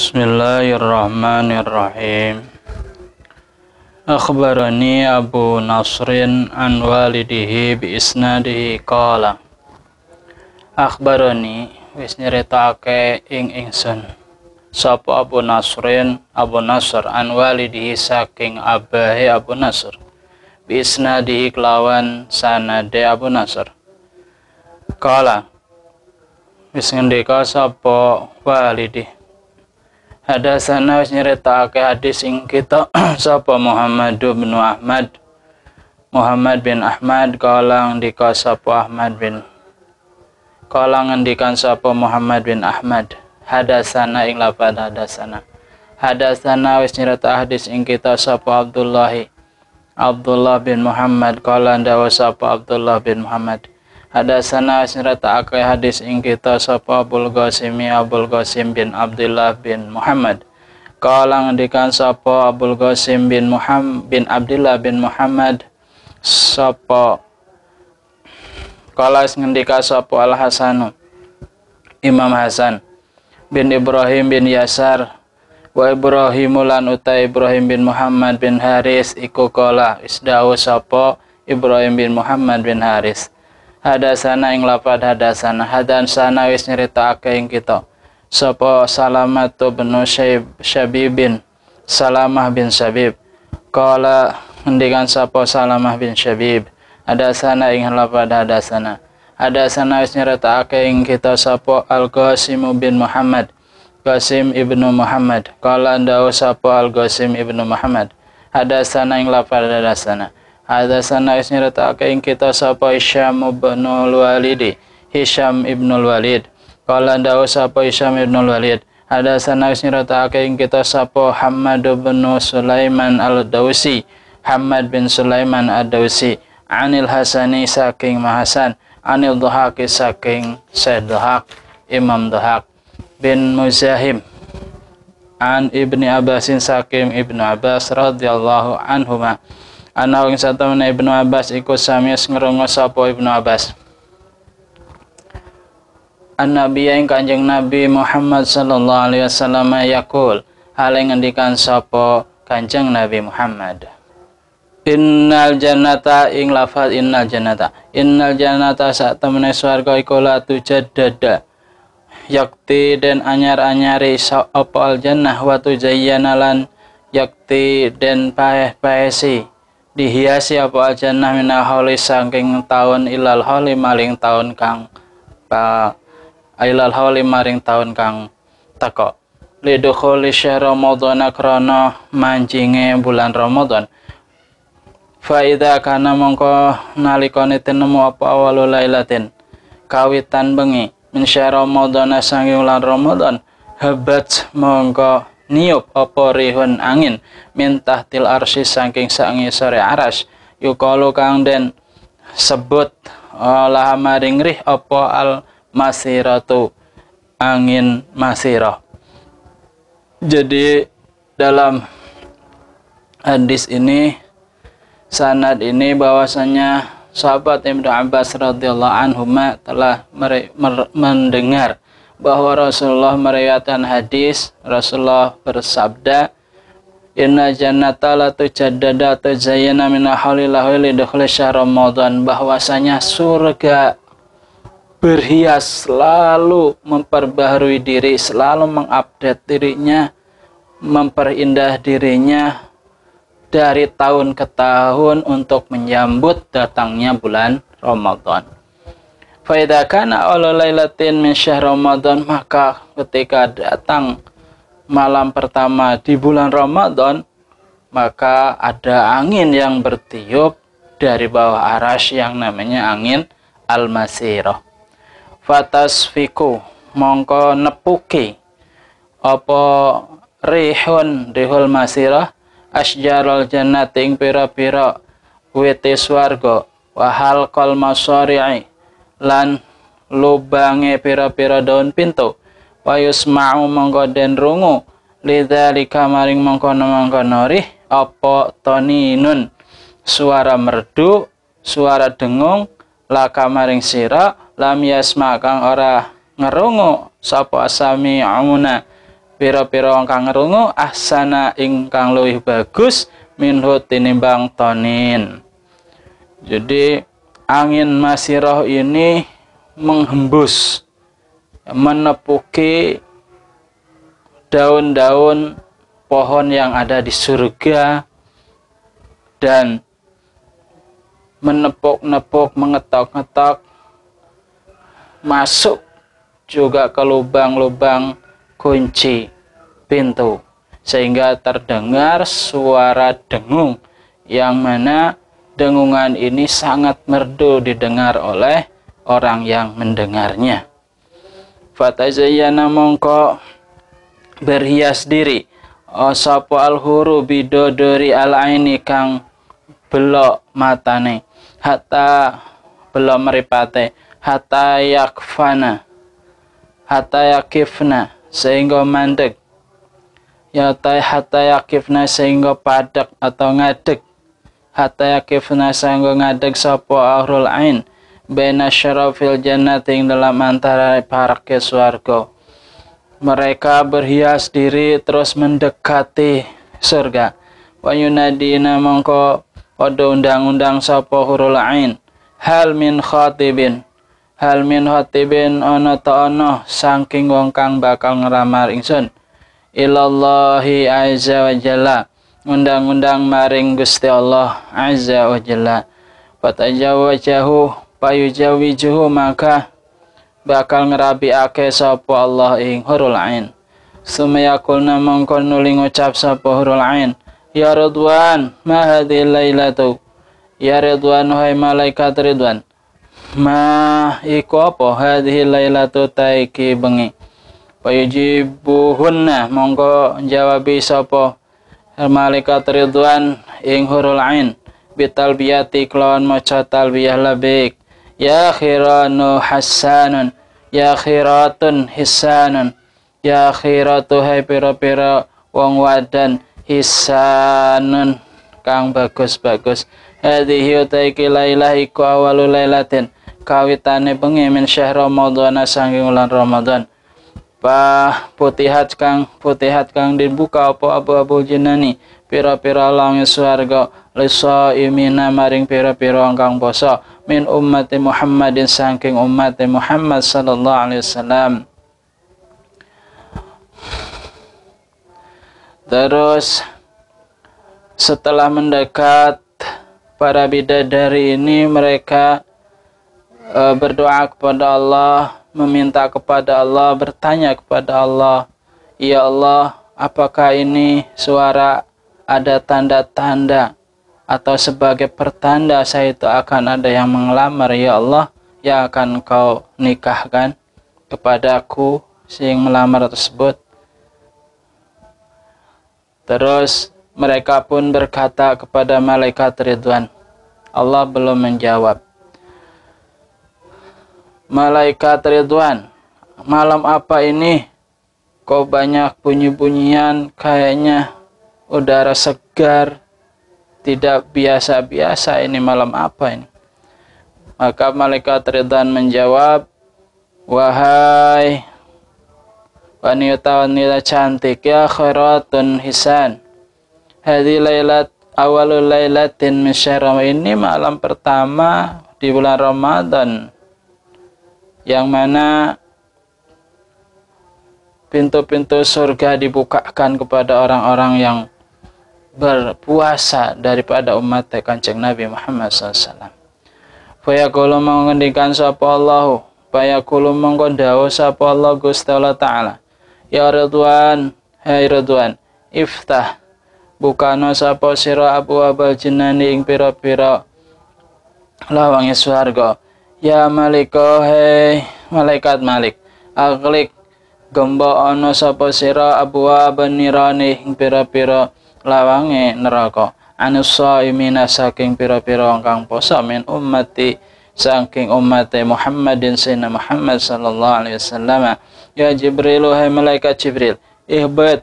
Bismillahirrahmanirrahim. Akhbarani Abu Nasrin an walidihi bi isnadihi qala. Akhbarani wis nyeritake ing ingsun sapa Abu Nasr an walidihi saking abahe Abu Nasr bi isnadihi kelawan sanade Abu Nasr. Qala wis ngendika sapa walidi hadasana wis nyeritake hadis ing kita sapa Muhammad bin Ahmad kala ngendika sapa ngendikan sapa Muhammad bin Ahmad hadasana ing lafaz hadasana wis nyerita hadis ing kita sapa Abdullah bin Muhammad kala ndawa sapa Abdullah bin Muhammad hadasana wis nyeritakake hadis ing kita sapa Abul Qasim bin Abdullah bin Muhammad kala ngendikan sapa Abul Qasim bin Abdullah bin Muhammad sapa kala ngendika sapa Al Hasanu Imam Hasan bin Ibrahim bin Yasar wa Ibrahim lan utai Ibrahim bin Muhammad bin Haris iku kala isdawu sapa Ibrahim bin Muhammad bin Haris hadasana ing lafad hadasana wis nyeritakake ing kita sapa Salamatu bin Salamah bin Syabib kala ngendikan sapa Salamah bin Syabib hadasana ing lafad hadasana wis nyeritakake ing kita sapa Al-Qasim bin Muhammad Qasim ibnu Muhammad kala ndawu sapa Al-Qasim ibnu Muhammad hadasana ing lafad hadasana wis nyeritakake ing kita sapa Hisham ibnul Walid kala ndawu sapa Hisham ibnul Walid hadasana wis nyeritakake ing kita sapa Hamad bin Sulaiman al-Dausi Hamad bin Sulaiman ad-Dausi anil Hasani saking Mahasan anil Dhahaki saking Said Dhahak Imam Dhahak bin Muzahim an Ibni Abbasin saking Ibnu Abbas radhiyallahu anhuma ana ing satemene Ibnu Abbas iku samias ngrungu sapa Ibnu Abbas An-Nabi ing Kanjeng Nabi Muhammad sallallahu alaihi wasallam yaqul hale ngendikan sapa Kanjeng Nabi Muhammad innal jannata ing lafaz innal jannata satemene swarga iku la tujaddada yakti den anyar-anyari apa al jannah wa tuzayyana lan yakti den paeh-paesi dihiasi apa al-jannah minal hauli saking taun ilal hauli maring taun kang tako lidukhuli syahr Ramadan krana mancinge bulan Ramadan fa idza kana mongko nalikane tinemu apa awalul lailatin kawitan bengi min syahr Ramadan saking bulan Ramadan habat mongko niup apa rihun angin mintah til arsy saking sangisore aras yukalu kang den sebut olah maring rih apa al masiratu angin masirah. Jadi dalam hadis ini sanad ini bahwasanya sahabat Ibnu Abbas radhiyallahu anhuma telah mendengar bahwa Rasulullah meriwayatkan hadis Rasulullah bersabda inna jannata la tujaddada tuzayyana min haulillahi lidukhuli syahr Ramadan bahwasanya surga berhias selalu memperbaharui diri selalu mengupdate dirinya memperindah dirinya dari tahun ke tahun untuk menyambut datangnya bulan Ramadan. Faida kana ala lailatin min syahr Ramadan maka ketika datang malam pertama di bulan Ramadan maka ada angin yang bertiup dari bawah arasy yang namanya angin al-masirah. Fatasfiku mongko nepuki apa rihul masirah asjarul jannati ing pira-pira wite swarga wa halqal masari'i lan lubange pira-pira daun pintu wa yusma'u mongko den rungu lidzalika maring mongkono rih apa toninun suara merdu suara dengung laka maring sira lam yasma kang ora ngerungu sapa sami'una pira-pira kang ngrungu ahsana ingkang luwih bagus minhu tinimbang tonin. Jadi angin masirah ini menghembus, menepuki daun-daun pohon yang ada di surga dan menepuk-nepuk, mengetok-ngetok, masuk juga ke lubang-lubang kunci pintu, sehingga terdengar suara dengung yang mana dengungan ini sangat merdu didengar oleh orang yang mendengarnya. Fatazayyana mongko berhias diri sapa al-huru bidodori al-aini kang belok matane, hatta belok meripate, hatta yakifna sehingga mandek, hatta yakifna sehingga padek atau ngadeg, hatta yakifna sehingga ngadeg sapa ahlul ain baina syarafil jannati dalam antara parake swarga. Mereka berhias diri terus mendekati surga. Wa yunadina mongko padha undang-undang sapa hurul ain, hal min khatibin ana ta ana saking wong kang bakal ngramar ingsun ilallahi azza wa jalla, undang-undang maring Gusti Allah azza wa jalla. Fatajawajahu payujawijuhu maka bakal ngerabiake sapa Allah ing hurul ain. Sumayakulna mongko nuli ngucap sapa hurul ain, ya Ridwan ma hadhil lailatu, ya Ridwan hai malaikat Ridwan, ma iku apa hadhil lailatu taiki bengi. Payujibuhunna mongko jawabi sapa malaikat Ridwan ing hurul ain bitalbiyati kelawan maca talbiyah labik, ya khiranu hasanun, ya khiratun hisanun, ya khiratu hai pira-pira wong wadan hisanun kang bagus-bagus. Hadhihi utaiki lailah iku awalul lailatin kawitane bengi min syahr Ramadan saking wulan Ramadan. Putihat kang dibuka apa abu-abu jinani pira-pira langit swarga lisa imina maring pira-pira kang poso min ummati Muhammadin saking ummati Muhammad sallallahu alaihi wasallam. Terus setelah mendekat para bidadari ini, mereka berdoa kepada Allah, meminta kepada Allah, bertanya kepada Allah, ya Allah, apakah ini suara ada tanda-tanda atau sebagai pertanda saya itu akan ada yang mengelamar, ya Allah, yang akan kau nikahkan kepadaku si yang melamar tersebut. Terus mereka pun berkata kepada malaikat Ridwan. Allah belum menjawab. Malaikat Ridwan, malam apa ini? Kok banyak bunyi-bunyian, kayaknya udara segar, tidak biasa-biasa, ini malam apa ini? Maka malaikat Ridwan menjawab, wahai wanita-wanita cantik, ya khairatun hisan, hadhi lailat awalul lailatin min syahr, ini malam pertama di bulan Ramadan, yang mana pintu-pintu surga dibukakan kepada orang-orang yang berpuasa daripada umat Kanjeng Nabi Muhammad SAW. Fayaqulu mengendikan sapa Allahu, fayaqulu mengkondau sapa Allah Gusti Allah Ta'ala, ya Ridwan, hai Ridwan, iftah bukana sapa sira abwaabal jinani ing pira-pira lawange swarga, ya Malika, hai malaikat Malik, aglik gemba ana sapa sira abwaaban nirani ing pira-pira lawange neraka, anusaimina saking pira-pira kang poso min ummati saking umat Muhammadin sayyidina Muhammad sallallahu alaihi wasallam. Ya Jibril, hai malaikat Jibril, ihbat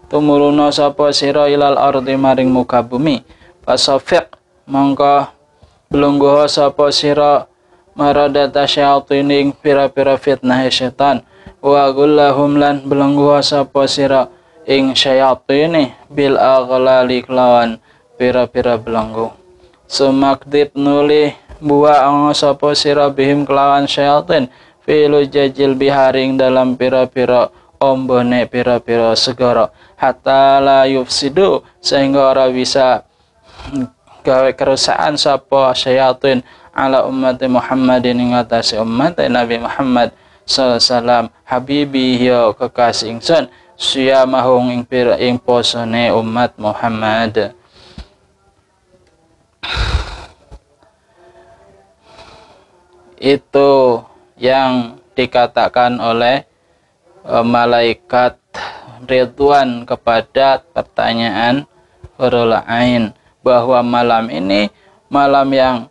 tumuruna sapa sira ilal ardi maring muka bumi, fasafiq mongko blungguh sapa sira maradata syaitining pira-pira fitnah setan, wa gullahum lan belenggu sapa sira ing syayatini bil aghlali kelawan pira-pira belenggu. Sumakdib nuli buah sapa sira bihim kelawan syayatin filu jajil biharing dalam pira-pira ombone pira-pira segara hatta la yufsidu sehingga ora bisa gawe kerusakan sapa syayatin ala umat Muhammadin ing atase umat Nabi Muhammad sallallahu alaihi wasallam habibi ya kekasih ingsun siyamahung ing posone umat Muhammad. Itu yang dikatakan oleh malaikat Ridwan kepada pertanyaan Hurul Ain, bahwa malam ini malam yang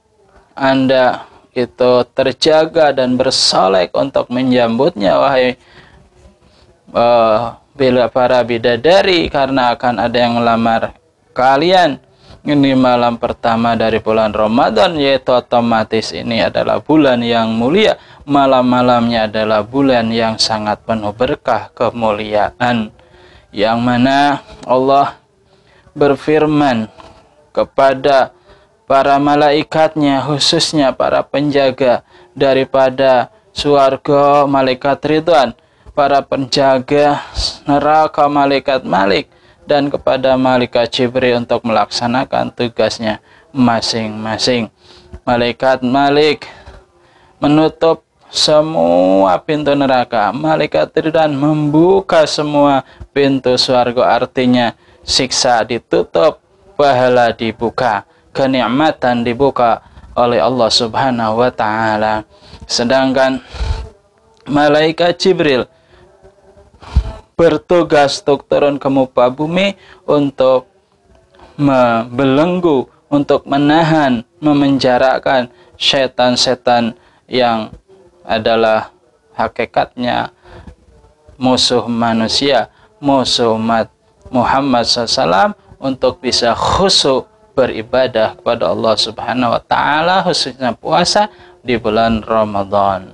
Anda itu terjaga dan bersolek untuk menyambutnya wahai bila para bidadari, karena akan ada yang melamar kalian. Ini malam pertama dari bulan Ramadan, yaitu otomatis ini adalah bulan yang mulia. Malam-malamnya adalah bulan yang sangat penuh berkah kemuliaan, yang mana Allah berfirman kepada para malaikatnya, khususnya para penjaga daripada surga, malaikat Ridwan, para penjaga neraka malaikat Malik, dan kepada malaikat Jibril untuk melaksanakan tugasnya masing-masing. Malaikat Malik menutup semua pintu neraka, malaikat Ridwan membuka semua pintu surga, artinya siksa ditutup, pahala dibuka, kenikmatan dibuka oleh Allah Subhanahu wa taala. Sedangkan malaikat Jibril bertugas untuk turun ke muka bumi untuk membelenggu, untuk menahan, memenjarakan setan-setan yang adalah hakikatnya musuh manusia, musuh umat Muhammad SAW, untuk bisa khusyuk beribadah kepada Allah Subhanahu wa taala, khususnya puasa di bulan Ramadan.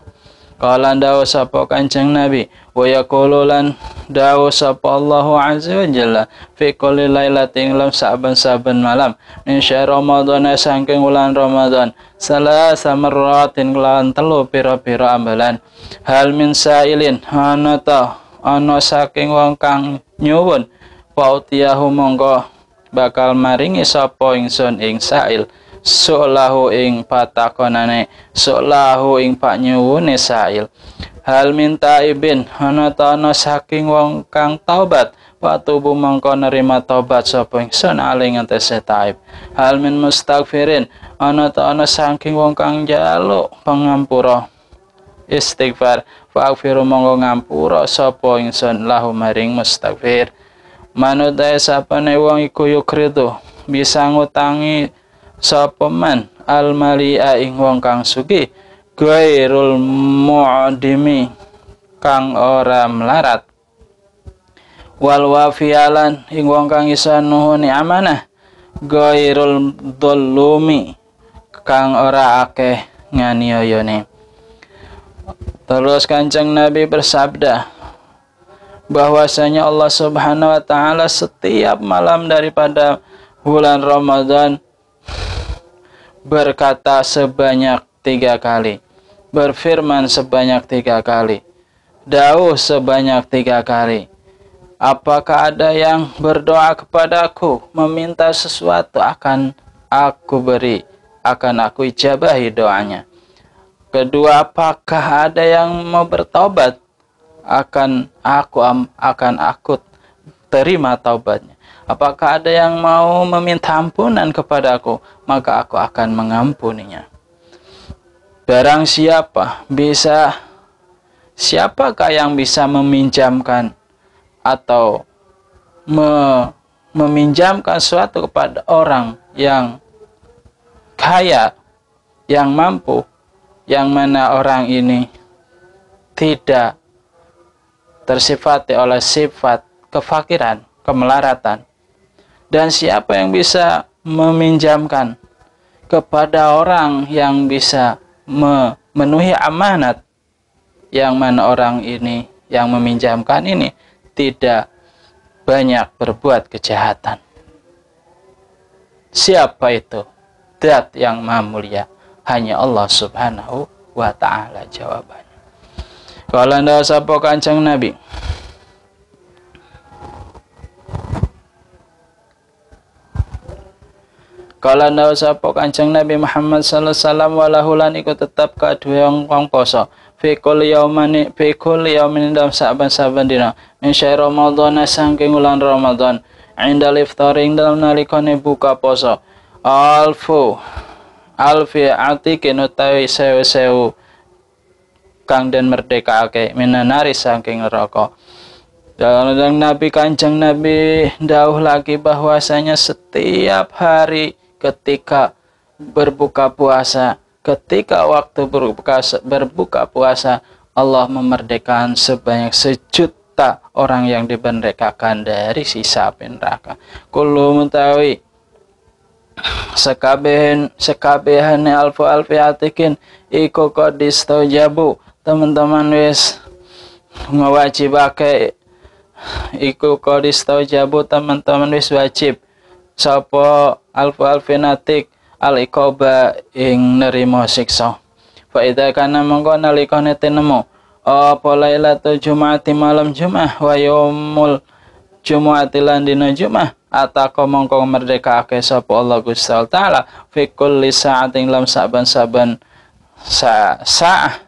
Qala dawu sapa Kanjeng Nabi, wa yaqulu lan dawu sapa Allahu azza wa jalla fi kulli lailatin lam saben-saben malam min syahr Ramadan saking wulan Ramadan salasa marratin lan telu pira-pira ambalan. Hal min sailin ana ta ana saking wong kang nyuwun pautiyahu monggo bakal maringi sapa ingsun ing sail solahu ing patakonane, solahu ing pak nyuwune sail. Hal minta ibin ana ta ana saking wong kang taubat patubu mongko nerima taubat sapa ingsun aling antese taib. Hal min mustaghfirin ana ta ana saking wong kang njaluk pangampura istighfar faghfiru mongko ngampura sapa ingsun lahu maring mustaghfir. Manut ae sapane wong iku yukridu bisa ngutangi sapa man al-mali'a ing wong kang sugih ghairul mu'dimi kang ora melarat, wal wafialan ing wong kang isa nuhuni amanah ghairul dhallumi kang ora akeh nganiayane. Terus Kanjeng Nabi bersabda bahwasanya Allah Subhanahu wa taala setiap malam daripada bulan Ramadan berkata sebanyak 3 kali, berfirman sebanyak 3 kali, dawuh sebanyak 3 kali. Apakah ada yang berdoa kepadaku meminta sesuatu, akan aku beri, akan aku ijabahi doanya. Kedua, apakah ada yang mau bertobat, akan aku terima taubatnya. Apakah ada yang mau meminta ampunan kepadaku, maka aku akan mengampuninya. Barang siapakah yang bisa meminjamkan atau meminjamkan sesuatu kepada orang yang kaya, yang mampu, yang mana orang ini tidak tersifati oleh sifat kefakiran, kemelaratan. Dan siapa yang bisa meminjamkan kepada orang yang bisa memenuhi amanat, yang mana orang ini yang meminjamkan ini tidak banyak berbuat kejahatan. Siapa itu? Zat yang Maha Mulia, hanya Allah Subhanahu wa ta'ala jawabannya. Kalau anda sapa Kanjeng Nabi, kalau anda sapa Kanjeng Nabi Muhammad sallallahu alaihi wasallam walahulan iku tetap kadue wong poso fi kulli yaumin dalam saben-saben dina min syahr Ramadan saking wulan Ramadan indal iftaring dalam nalikane buka poso alfi atikin utawi sewu kang den merdekake minanari saking neraka. Dan Nabi Kanjeng Nabi dawuh lagi bahwasanya setiap hari ketika berbuka puasa, ketika waktu berbuka puasa, Allah memerdekakan sebanyak 1.000.000 orang yang dimerdekakan dari sisa api neraka. Kullu mutawi sekabehan alfu atikin iku kodis jabu teman-teman wis ngewajibake iku kodis jabu teman-teman wis wajib sapa alfu natik al iqoba ing nerimo siksa. Fa idza kana mongko nalikane tinemu apa lailatul jumu'ati malam Jumat wa yaumul jumu'ati lan dina Jumat ataka mongko merdekake sapa Allah Gusti Taala fi kulli sa'atin lam saban-saban sa'ah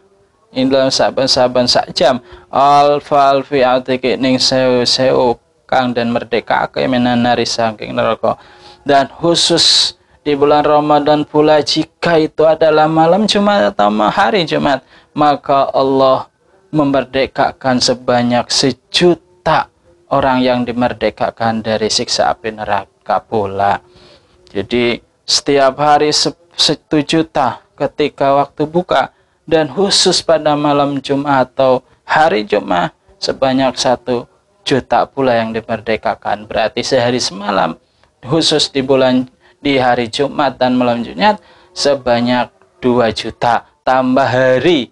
ing dalam saban-saban sak jam alfi atiki ning sewu kang dan merdekake menanari saking neraka. Dan khusus di bulan Ramadan pula jika itu adalah malam Jumat atau hari Jumat, maka Allah memerdekakan sebanyak 1.000.000 orang yang dimerdekakan dari siksa api neraka pula. Jadi setiap hari 1.000.000 ketika waktu buka, dan khusus pada malam Jumat atau hari Jumat sebanyak 1.000.000 pula yang dimerdekakan. Berarti sehari semalam khusus di hari Jumat dan malam Jumat sebanyak 2.000.000 tambah hari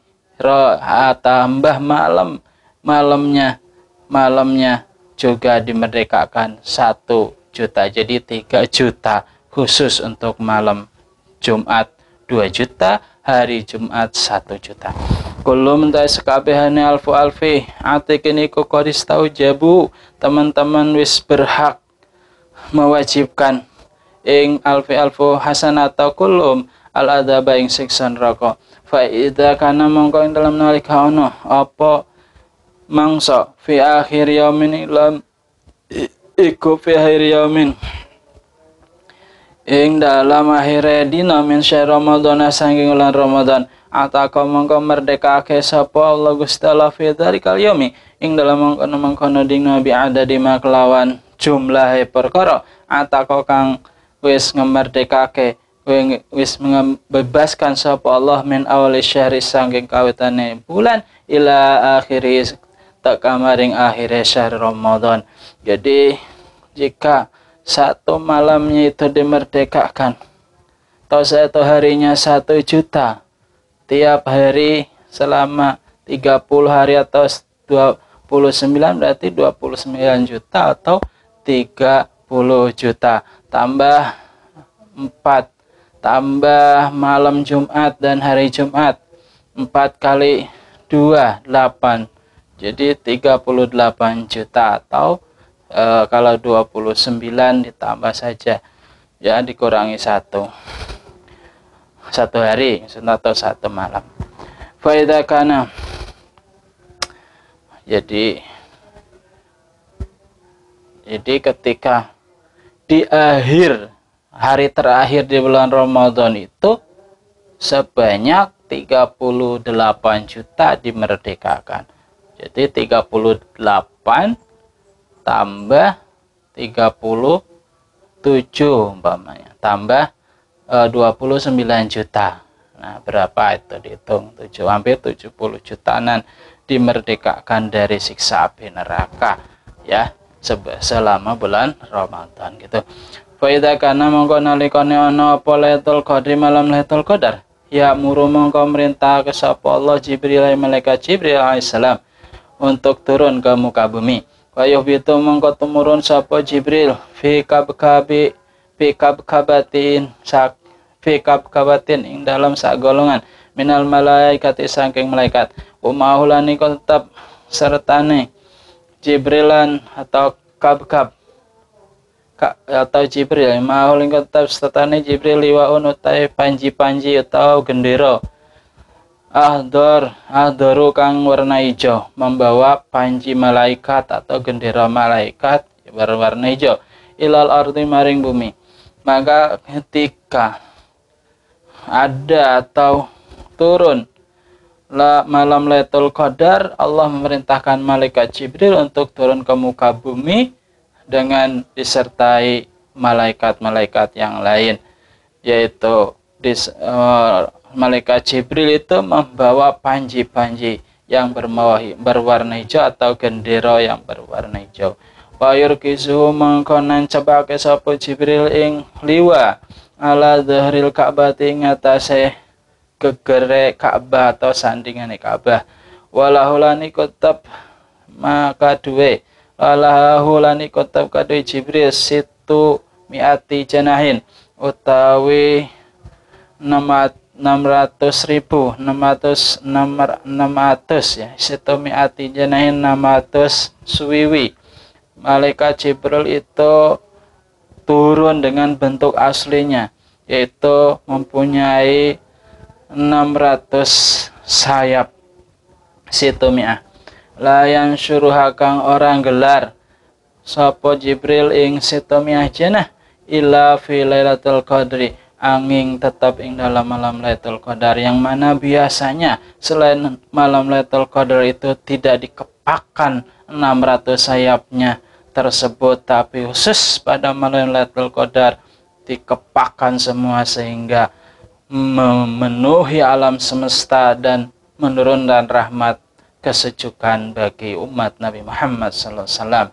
tambah malamnya juga dimerdekakan 1.000.000, jadi 3.000.000 khusus untuk malam Jumat 2.000.000, hari Jumat 1.000.000. Kullu mentai sekabehane alfi atikin iku kodis tau jabu teman-teman wis berhak mewajibkan ing alfu hasanata kulum al adaba ing siksa neraka. Fa idza kana mongko ing dalam nalika ono apa mangsa fi akhir yaumin lam iku fi akhir yaumin ing dalam akhir dina min syahr Ramadan saking bulan Ramadan ataka mongko merdekake sapa Allah Gusti Allah fi dzarikal yaumi ing dalam mangkono dina bi ada di maklawan jumlahe perkara ataka kang wis ngemerdekake wis membebaskan sapa Allah min awali syahri saking kawitane bulan ila akhiri tak kamaring akhirnya syahr Ramadan. Jadi jika satu malamnya itu dimerdekakan atau satu harinya 1.000.000, tiap hari selama 30 hari atau 29 berarti 29 juta atau 30 juta tambah 4 tambah malam Jumat dan hari Jumat 4 kali 2 8, jadi 38 juta atau kalau 29 ditambah saja ya dikurangi satu hari atau 1 malam. Faida kana, jadi ketika di akhir hari terakhir di bulan Ramadan itu sebanyak 38 juta dimerdekakan. Jadi 38 tambah 37 umpamanya tambah 29 juta. Nah, berapa itu dihitung? Hampir 70 jutaan dimerdekakan dari siksa api neraka ya selama bulan Ramadan gitu. Fa idza kana mongko nalikane ana apa Lailatul Qadri malam Lailatul Qadar ya muru mongko merintah ke sapa Allah Jibril malaikat Jibril alaihissalam untuk turun ke muka bumi. Wa yuhbitu mongko tumurun sapa Jibril fi kabkabatin ing dalam sak golongan minal malaikati saking malaikat. Umahulani tetap sertane Jibrilan atau kabkab atau Jibril mahul ing tetap sertane Jibril liwaun utai panji-panji atau gendera ahdoru kang warna hijau, membawa panji malaikat atau gendera malaikat berwarna hijau ilal ardi maring bumi. Maka ketika ada atau turun malam Lailatul Qadar, Allah memerintahkan malaikat Jibril untuk turun ke muka bumi dengan disertai malaikat-malaikat yang lain, yaitu malaikat Jibril itu membawa panji-panji yang berwarna hijau atau gendera yang berwarna hijau. Wa yurkizu mangkonan cebake sapa Jibril ing liwa ala dhahril Ka'bah ing atase gegere Ka'bah atau sandingane Ka'bah. Walahulani kotap maka duwe walahulani kotap kadue Jibril situ miati janahin utawi 600 ya, situ miati janahin 600 suwiwi. Malaikat Jibril itu turun dengan bentuk aslinya, yaitu mempunyai 600 sayap. Situ mi'ah layan syuruha kang orang gelar sapa Jibril ing situ mi'ah jenah illa fi Lailatul Qadri angin tetap ing dalam malam Lailatul Qadar, yang mana biasanya selain malam Lailatul Qadar itu tidak dikepakkan 600 sayapnya tersebut, tapi khusus pada malam Lailatul Qadar dikepakkan semua sehingga memenuhi alam semesta dan menurunkan rahmat kesejukan bagi umat Nabi Muhammad sallallahu alaihi wasallam.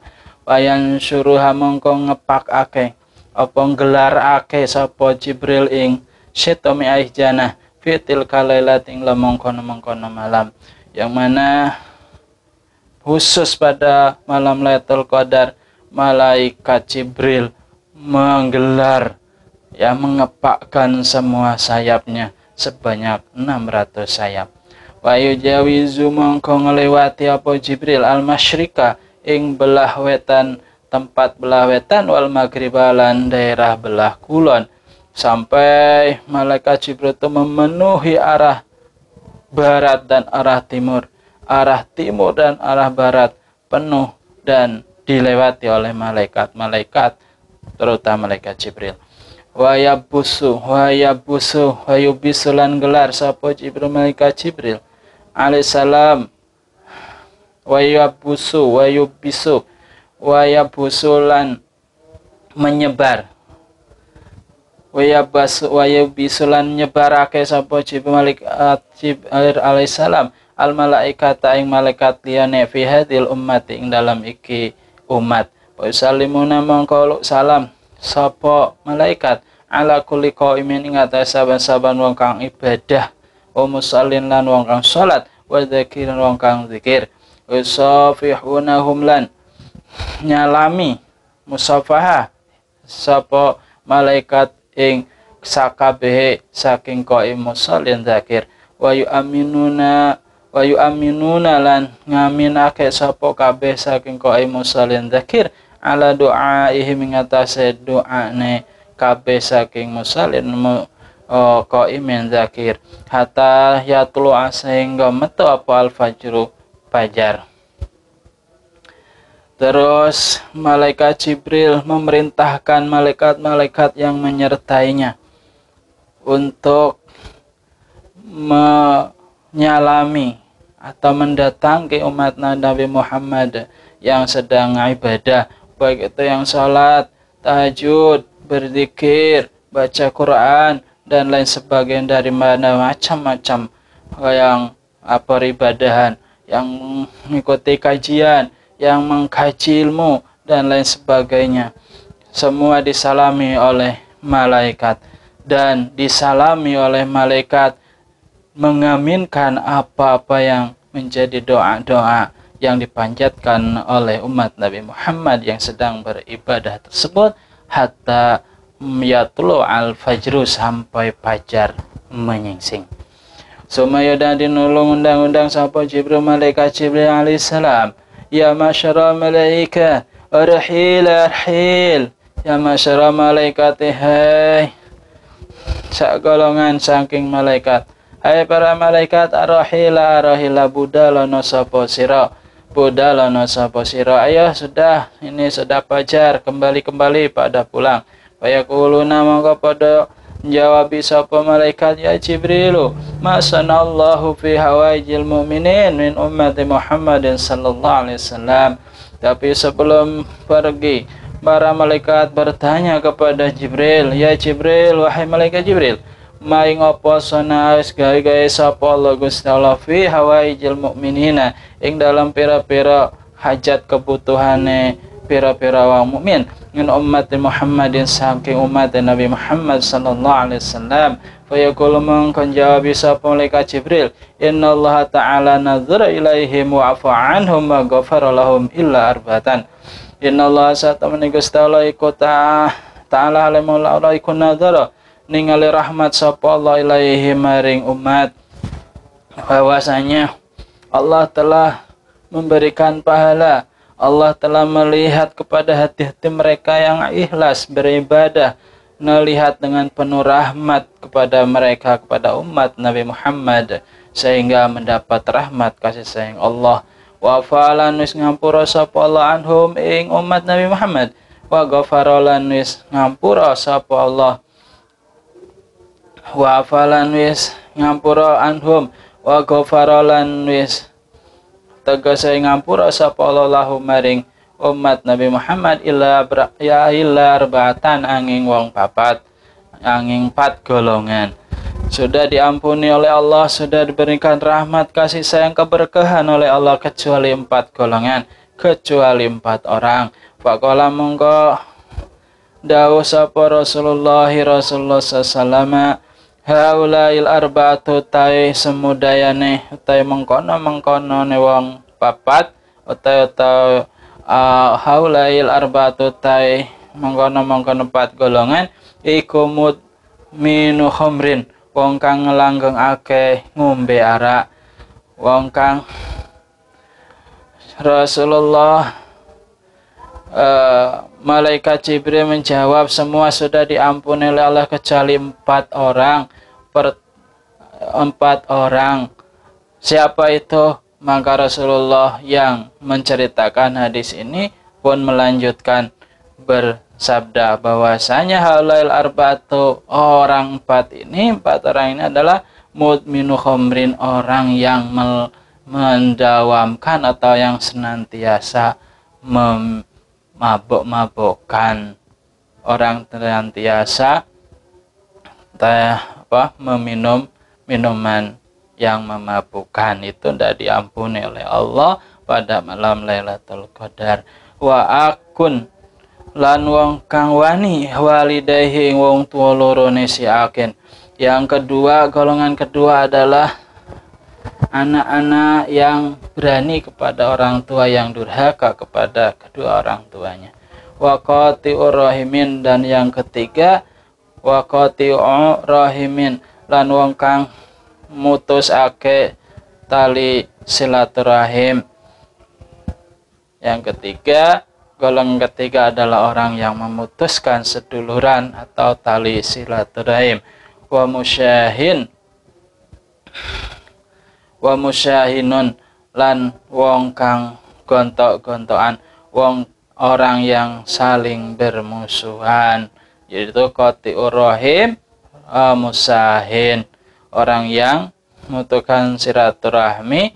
Wayan syuruha mongko ngepakake apa nggelarake sapa Jibril ing situ mi'ah janah fitil kalailat ing mongkono malam, yang mana khusus pada malam Lailatul Qadar malaikat Jibril menggelar mengepakkan semua sayapnya sebanyak 600 sayap. Wa yujawizu mongko ngelewati apa Jibril al masyrika ing belah wetan, tempat belah wetan wal maghribalan daerah belah kulon, sampai malaikat Jibril itu memenuhi arah barat dan arah timur dan arah barat penuh dan dilewati oleh malaikat-malaikat, terutama malaikat Jibril. Wayabusu lan gelar sapa Jibril malaikat Jibril alaihissalam wayabusu lan menyebar wayabusu lan nyebarake sapa Jibril malaikat Jibril alaihissalam al malaikata ing malaikat liyane fi hadil ummati ing dalam iki umat. Wa sallimuna mongko salam sapa malaikat ala kulli qaimin ing atas saban-saban wong kang ibadah, wa musallin lan wong kang salat, wa dzakirin wong kang zikir, usafihunahum lan nyalami musafaha sapa malaikat ing sakabehe saking qaim musallin zakir, wa yu'minuna lan ngaminake sapa kabeh saking qaim musallin zakir ala doaihim ing atase doane kabeh saking musallin qaimin zakir hatta yatlu sehingga metu apa al fajru fajar. Terus malaikat Jibril memerintahkan malaikat-malaikat yang menyertainya untuk menyalami atau mendatangi umat Nabi Muhammad yang sedang ibadah, baik itu yang salat, tahajud, berzikir, baca Quran dan lain sebagainya dari mana macam-macam yang peribadahan, yang mengikuti kajian, yang mengkaji ilmu dan lain sebagainya. Semua disalami oleh malaikat, dan disalami oleh malaikat mengaminkan apa-apa yang menjadi doa-doa yang dipanjatkan oleh umat Nabi Muhammad yang sedang beribadah tersebut hatta yatlu al-fajru, sampai fajar menyingsing. Sumaya dan dinulung undang-undang sapa Jibril, malaikat Jibril alaihissalam, ya masyara malaika arhil. Ya masyara malaikat, hai sagolongan saking malaikat, hai para malaikat, arahila budalono sapa sira, ayo sudah, ini sudah fajar, kembali pada pulang. Fayaquluna, mongko pada jawab sapa malaikat, ya Jibrilu, masanallahu fi hawaijil mu'minin min ummati Muhammadin sallallahu alaihi wasallam. Tapi sebelum pergi, para malaikat bertanya kepada Jibril, ya Jibril, wahai malaikat Jibril, maing apa sonaes gawe sapa Allah Gusti Allah fi hawaijil mu'minina, ing dalam pira-pira hajat kebutuhane pira-pira wong mukmin min ummati Muhammadin, saking umat Nabi Muhammad sallallahu alaihi wasallam. Fayaqulu, mongkon jawab sapa malaikat Jibril, innallaha ta'ala nadzara ilaihim wa afa anhum wa ghafara lahum illa arbatan. Innallaha satamani Gusti Allah iku ta'ala alimul Allah iku nadzara ningali rahmat sapa Allah ilaihi maring umat, bahwasanya Allah telah memberikan pahala, Allah telah melihat kepada hati-hati mereka yang ikhlas beribadah, melihat dengan penuh rahmat kepada mereka, kepada umat Nabi Muhammad, sehingga mendapat rahmat kasih sayang Allah. Wa fa'alan wis ngampura sapa Allah anhum ing umat Nabi Muhammad, wa ghafarolan wis ngampura sapa Allah, wa falan wis ngampura anhum, wa ghafarolan wis tegese ngampura sapa Allah lahum maring umat Nabi Muhammad illa arba'atan, angin wong papat, angin 4 golongan. Sudah diampuni oleh Allah, sudah diberikan rahmat kasih sayang keberkahan oleh Allah, kecuali 4 golongan, kecuali 4 orang. Faqala, mongko dawuh sapa Rasulullah sallallahu haulail arba'atu, tai semudayane utai mengkono ne wong papat, utai haulail arba'atu, tai mengkono 4 golongan, iku minu khamrin, wong kang nglanggengake ngombe arak. Wong kang Rasulullah malaikat Jibril menjawab, semua sudah diampuni oleh Allah kecuali 4 orang. 4 orang. Siapa itu? Maka Rasulullah yang menceritakan hadis ini pun melanjutkan bersabda bahwasanya haulail arba'atu, orang 4 ini, 4 orang ini adalah mudminu khamrin, orang yang mendawamkan atau yang senantiasa mabuk-mabukkan, orang senantiasa meminum minuman yang memabukkan. Itu tidak diampuni oleh Allah pada malam Lailatul Qadar. Wa akun lan wong kang wani walidayhi, wong tua lorone si akin. Yang kedua, golongan kedua adalah anak-anak yang berani kepada orang tua, yang durhaka kepada kedua orang tuanya. Wa qati'ur rahimin, dan yang ketiga wa qati'ur rahimin, lan wong kang mutusake tali silaturahim. Yang ketiga, golongan ketiga adalah orang yang memutuskan seduluran atau tali silaturahim. Wa musyahinun, lan wong kang gontok-gontokan, wong orang yang saling bermusuhan, yaitu qati'ur rahim, musyahin, orang yang memutuskan silaturahmi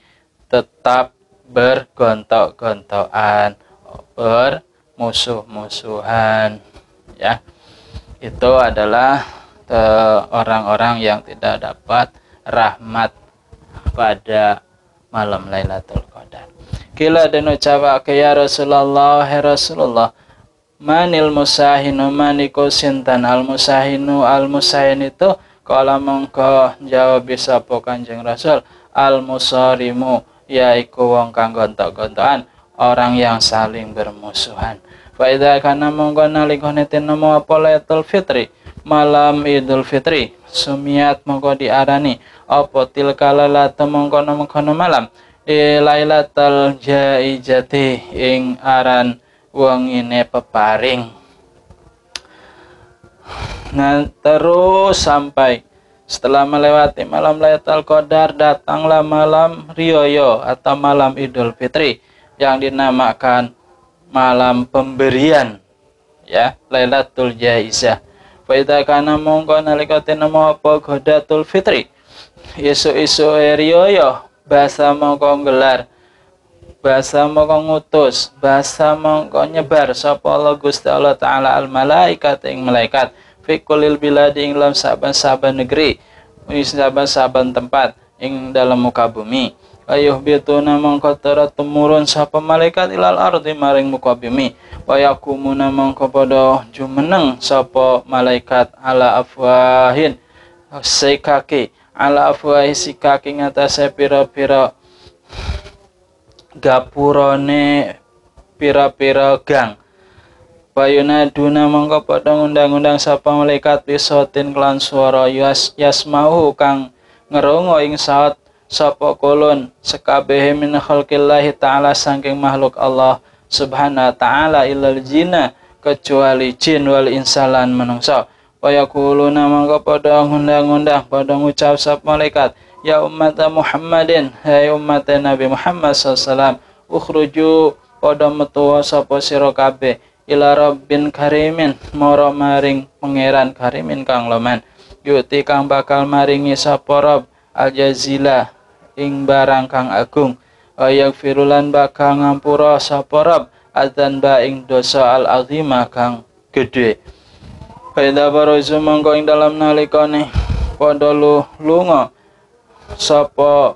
tetap bergontok-gontokan, bermusuh-musuhan, ya. Itu adalah orang-orang yang tidak dapat rahmat pada malam Lailatul Qadar. Kila dan ucap ya Rasulullah, ya Rasulullah, manil musahinu, maniku sintan al musahinu, al musahin itu kala mongko jawab bisa Kanjeng Rasul, al musarimu, yaiku wong kang gontok-gontokan, orang yang saling bermusuhan. Fa idza kana mongko nalikane tinemu apa Lailatul Fitri, malam Idul Fitri, sumiat mongko diarani apa tilkalalat mongko malam Lailatul Jaijati ing aran wengine peparing. Nah, terus sampai setelah melewati malam Lailatul Qadar, datanglah malam Riyaya atau malam Idul Fitri yang dinamakan malam pemberian, ya, Lailatul Jaizah. Fa idza kana mongko nalika tinemu apa Ghadatul Fitri, isu-isu riyaya, bahasa mongko gelar, bahasa mongko ngutus, bahasa mongko nyebar sapa Allah Gusti Allah taala al malaikat ing malaikat fi kulil biladi ing dalam saban-saban negeri, saban-saban tempat ing dalam muka bumi. Ayuh bituna mongko temurun sapa malaikat ilal ardi maring muka bumi. Wa yakumuna mongko padha jumeneng sapa malaikat ala afwahin sikaki, ala afwahi sikaki ngatasé pira-pira gapurane pira-pira gang. Payunaduna mongko padha ngundang-undang sapa malaikat bisotin kelan swara yasmau kang ngerongo ing saat sapa kulun sekabehe min khalqillahi ta'ala saking makhluk Allah subhanahu wa ta'ala ilal jinna, kecuali jin wal insalan manungsa. Wayakuluna mangko padha ngundang-undang padha ngucap sapa malaikat ya umat Muhammadin, hai umat Nabi Muhammad sallallahu ukhruju padha metu sapa sira kabeh ila rabbin karimin mara maring pangeran karimin kang loman, yuti kang bakal maringi sapa Rabb al-jazila ing barang kang agung, ayak firulan bakal ngampura sapa Rabb adzanba ing dosa al-azimah kang gedhe. Pada barozu mongko ing dalam nalikane padha lunga sapa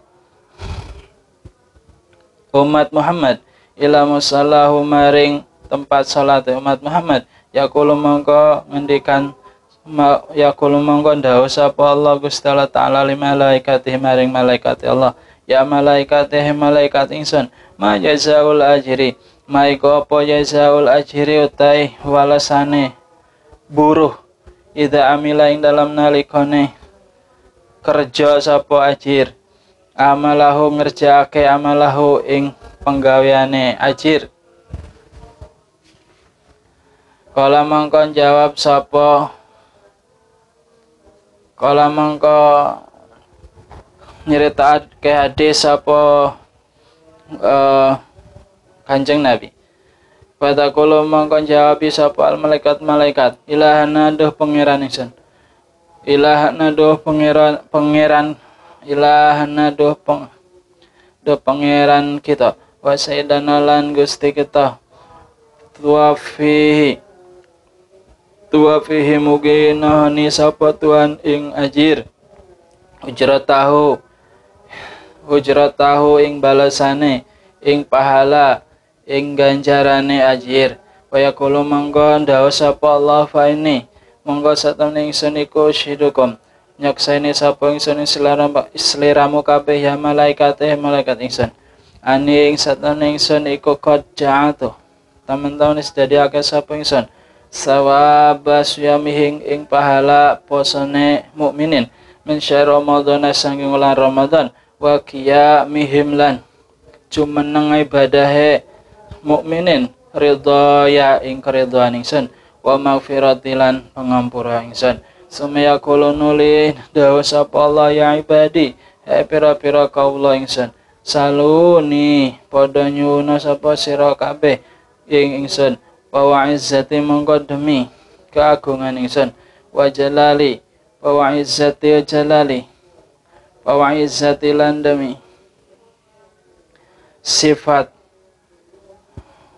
umat Muhammad ila musallahu maring tempat salat umat Muhammad, yaqulu mongko ngendikan yaqulu mongko ndawuh sapa Allah Gusti Allah taala li malaikatihi maring malaikat Allah, ya malaikatihi malaikat ingsun ma jazaul ajri, maiko apa jazaul ajri utai walasane buruh ida amila ing dalam nalikane kerja sapa ajir amalahu ngerjaake amalahu ing penggaweane ajir. Kala mangko jawab sapa, kala mangko nyeritakake hadis sapa Kanjeng Nabi. Pada kala mangko jawab sapa al malaikat ilahana duh pangeran ingsun, ilahana duh pangeran ilahana duh pangeran kita wa sayyidana lan Gusti kita tuwafihi mugi nahani sapa Tuhan ing ajir ujratahu ing balasane ing pahala ing ganjarane ajir. Kaya kula mangko ndawuh sapa Allah fa ini monggo satemene ingsun iku syidukum nyaksani sapa ingsun sliramu kabeh ya malaikat ingsun ani ing satemene ingsun iku qad ja'atu teman-teman disediake sapa ingsun sawaba suyamihing ing pahala posone mukminin min syahr Ramadan sanging wulan Ramadan wa qiyamihim lan jumeneng ibadahe mukminin ridaya ing keridhaan ingsun wa maghfiratilan pangampura ingsun. Sumaya kula nuli dawuh sapa Allah ya ibadi pira-pira kawula ingsun saluni padha nyuwun sapa sira kabeh ing ingsun wa izzati mongko demi keagungan ingsun wa jalali wa izzati jalali wa izzati lan demi sifat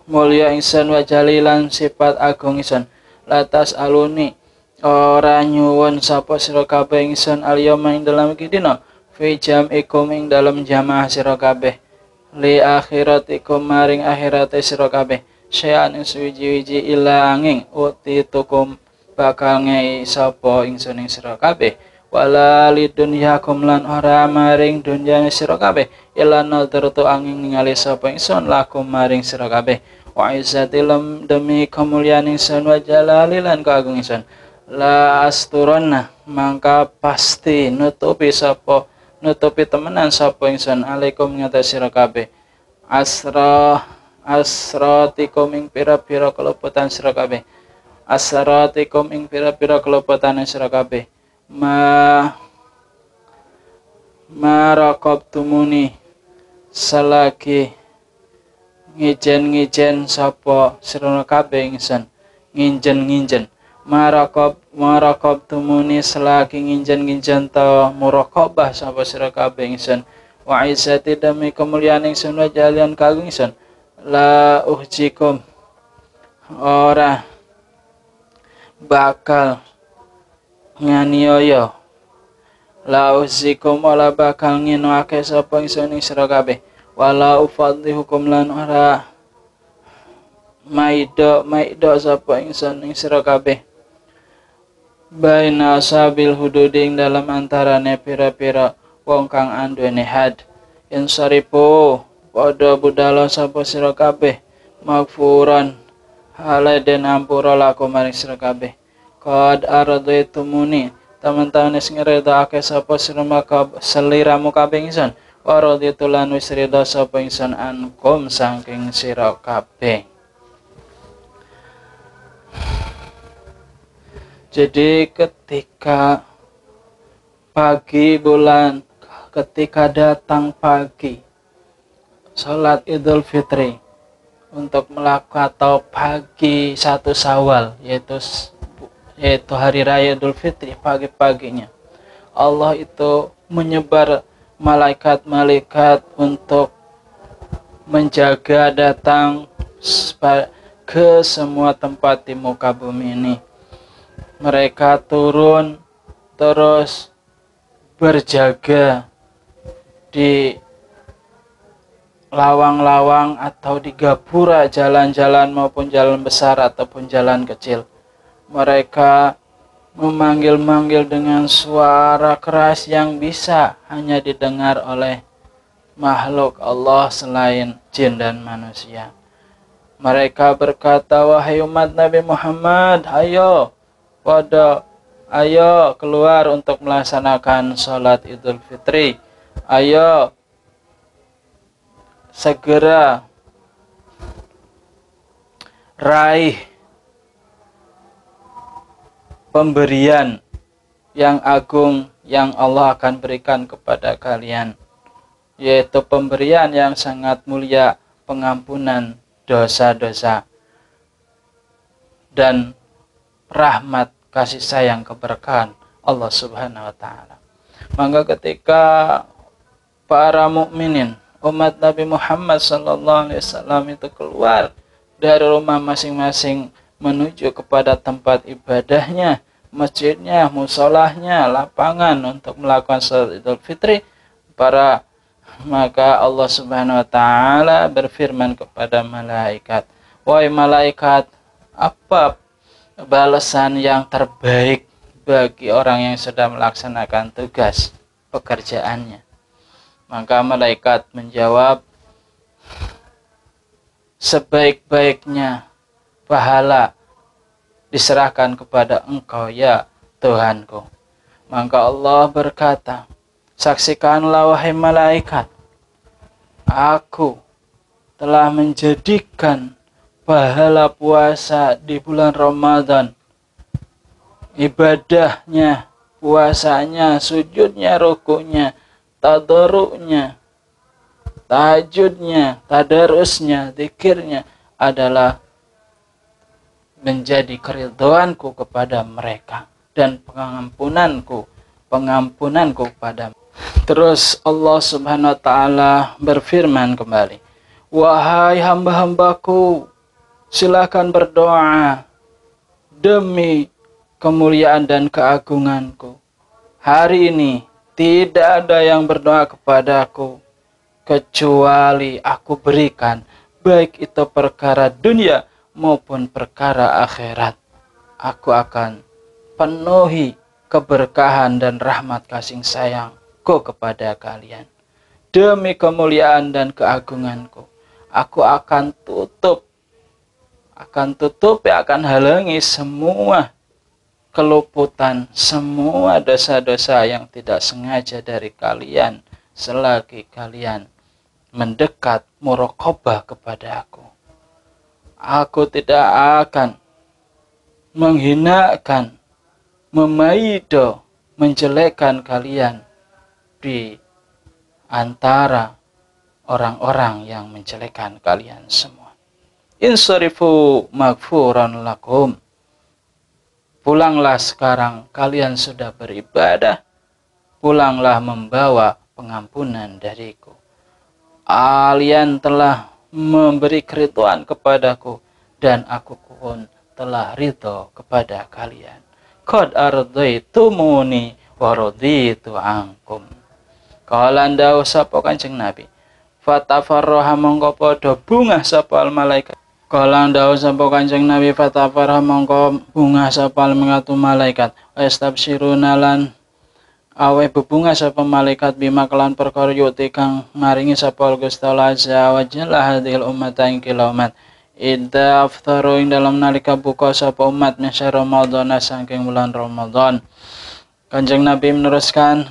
mulya ingsun wa jalilan sifat agung ingsun latas aluni ora nyuwun sapa sira kabeh ingsun al-yauma ing dalam kidina fi jam'ikum ing dalam jamaah sira kabeh li akhiratikum maring akhirate sira kabeh sayan ing suwiji-wiji ila angin uti tukum bakal ngei sapa ingsun ing sira kabeh wala lidunyakum lan ora maring dunyane sira kabeh illa nadhartu angin ningali sapa ingsun lakum maring sira kabeh wa izzatil demi kamulyaning ingsun wa jalalilan kagung ingsun la asturonna mangka pasti nutupi temenan sapa ingsun alaikum ngatas sira kabeh asratikum ing pira-pira keleputan sira kabeh asratikum ing pira-pira keleputan sira kabeh marakabtumuni salaki ngijen sapa sira kabeh ingsun nginjen marakabtumuni selaki nginjen ta muraqabah sapa sira kabeh ingsun wa izzati demi kemuliaan ingsun wa jalian kagung ingsun la uhjikum ora bakal nganiaya la uhjikum ora bakal nginoake sapa ingsun ing sira kabeh wala ufadhihukum lan ora maido sapa ingsun ing sira kabeh baina sabil hududing dalam antarane pira-pira wong kang anduweni had insaripu padha budala sapa sira kabeh magfuran haladen ampura laku maring sira kabeh qad aradaitumuni teman-teman wis ngredakake sapa sira seliramu kabeh ingsun wa raditu lan wis rida sapa ingsun ankum saking sira kabeh. Jadi ketika datang pagi sholat Idul Fitri untuk melakukan atau pagi 1 Syawal yaitu hari raya Idul Fitri pagi-paginya Allah itu menyebar malaikat-malaikat untuk menjaga datang ke semua tempat di muka bumi ini. Mereka turun terus berjaga di lawang-lawang atau di gapura jalan-jalan maupun jalan besar ataupun jalan kecil. Mereka memanggil-manggil dengan suara keras yang bisa hanya didengar oleh makhluk Allah selain jin dan manusia. Mereka berkata, wahai umat Nabi Muhammad, ayo keluar untuk melaksanakan sholat Idul Fitri. Ayo segera raih pemberian yang agung yang Allah akan berikan kepada kalian, yaitu pemberian yang sangat mulia, pengampunan dosa-dosa dan rahmat, kasih sayang, keberkahan Allah Subhanahu wa taala. Maka ketika para mukminin umat Nabi Muhammad sallallahu alaihi wasallam itu keluar dari rumah masing-masing menuju kepada tempat ibadahnya, masjidnya, musolahnya, lapangan untuk melakukan salat Idul Fitri, maka Allah Subhanahu wa taala berfirman kepada malaikat, wahai malaikat, apa balasan yang terbaik bagi orang yang sedang melaksanakan tugas pekerjaannya? Maka malaikat menjawab, sebaik-baiknya pahala diserahkan kepada engkau ya Tuhanku. Maka Allah berkata, saksikanlah wahai malaikat, aku telah menjadikan pahala puasa di bulan Ramadan, ibadahnya, puasanya, sujudnya, rukunya, tadarruknya, tahajudnya, tadarusnya, zikirnya adalah menjadi keridhoanku kepada mereka dan pengampunanku kepada mereka. Terus Allah Subhanahu wa taala berfirman kembali, wahai hamba-hambaku, silakan berdoa demi kemuliaan dan keagunganku. Hari ini tidak ada yang berdoa kepadaku kecuali aku berikan, baik itu perkara dunia maupun perkara akhirat. Aku akan penuhi keberkahan dan rahmat kasih sayangku kepada kalian. Demi kemuliaan dan keagunganku, aku akan tutup, akan halangi semua keluputan, semua dosa-dosa yang tidak sengaja dari kalian selagi kalian mendekat muraqabah kepada aku. Aku tidak akan menghinakan, memaido, menjelekkan kalian di antara orang-orang yang menjelekkan kalian semua. Insarifu maghfuran lakum. Pulanglah sekarang, kalian sudah beribadah. Pulanglah membawa pengampunan dariku. Kalian telah memberi keriduan kepadaku, dan aku pun telah ridho kepada kalian. Qad ardaitumuni wa raditu ankum. Kala ndawuh sapa Kanjeng Nabi, fatafarraha mongko padha bungah sapa malaikat. Kala ndawuh sapa Kanjeng Nabi, fatafarraha mongko bungah sapa malaikat. Astabsyiruna lan awe bebungah sapa malaikat bima kelan perkara yuti kang maringi sapa Gusti Allah azza wa jalla hadhil ummata ing kilamat. Idza aftaru ing dalam nalika buka sapa umat min Ramadan saking bulan Ramadan. Kanjeng Nabi meneruskan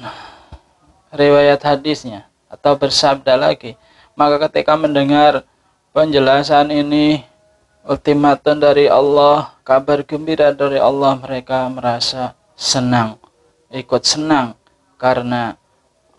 riwayat hadisnya atau bersabda lagi, maka ketika mendengar penjelasan ini, ultimatum dari Allah, kabar gembira dari Allah, mereka merasa senang, ikut senang karena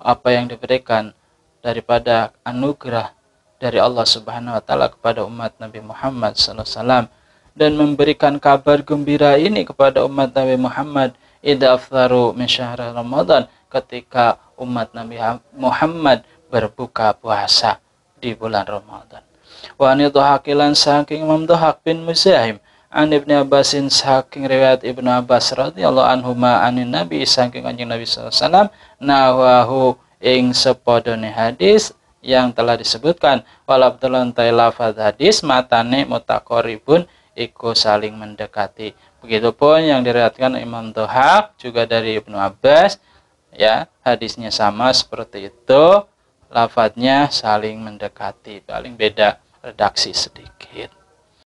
apa yang diberikan daripada anugerah dari Allah Subhanahu wa taala kepada umat Nabi Muhammad sallallahu alaihi wasallam, dan memberikan kabar gembira ini kepada umat Nabi Muhammad idza aftaru min syahr Ramadan, ketika umat Nabi Muhammad berbuka puasa di bulan Ramadan. Wa ani dhahakilan saking Imam Dhahak bin Muzahim an Ibnu Abbasin saking riwayat Ibnu Abbas radhiyallahu anhuma anin Nabi saking Kanjeng Nabi sallallahu alaihi wasallam nawahu ing sepadane hadis yang telah disebutkan. Walabdulun lafaz hadis matane mutaqarribun iku saling mendekati. Begitupun yang diriwayatkan Imam Dhahak juga dari Ibnu Abbas, ya, hadisnya sama seperti itu, lafadznya saling mendekati, paling beda redaksi sedikit.